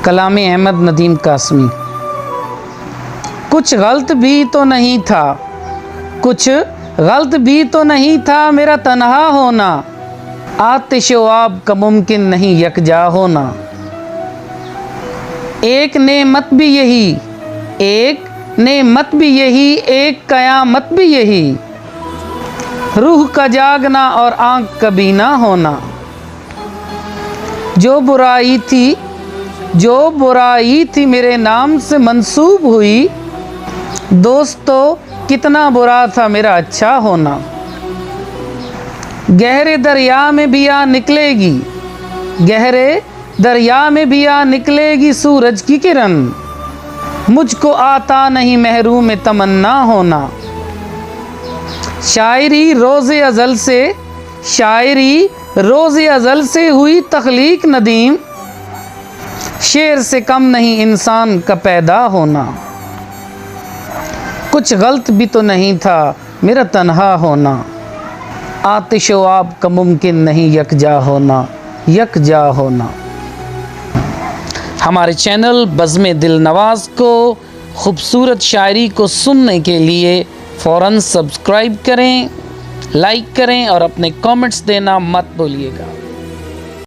कलाम अहमद नदीम कासमी। कुछ गलत भी तो नहीं था, कुछ गलत भी तो नहीं था मेरा तन्हा होना, आतिश व आब का मुमकिन नहीं यकजा होना। एक नेमत भी यही, एक नेमत भी यही, एक कयामत भी यही, रूह का जागना और आँख का बीना होना। जो बुराई थी मेरे नाम से मंसूब हुई, दोस्तों कितना बुरा था मेरा अच्छा होना। गहरे दरिया में भी आ निकलेगी, गहरे दरिया में भी आ निकलेगी सूरज की किरण, मुझको आता नहीं महरूम तमन्ना होना। शायरी रोज़े अज़ल से हुई तख्लीक नदीम, शेर से कम नहीं इंसान का पैदा होना। कुछ गलत भी तो नहीं था मेरा तन्हा होना, आतिश व आब का मुमकिन नहीं यकजा होना। हमारे चैनल बज़्म दिल नवाज़ को ख़ूबसूरत शायरी को सुनने के लिए फ़ौरन सब्सक्राइब करें, लाइक करें और अपने कमेंट्स देना मत भूलिएगा।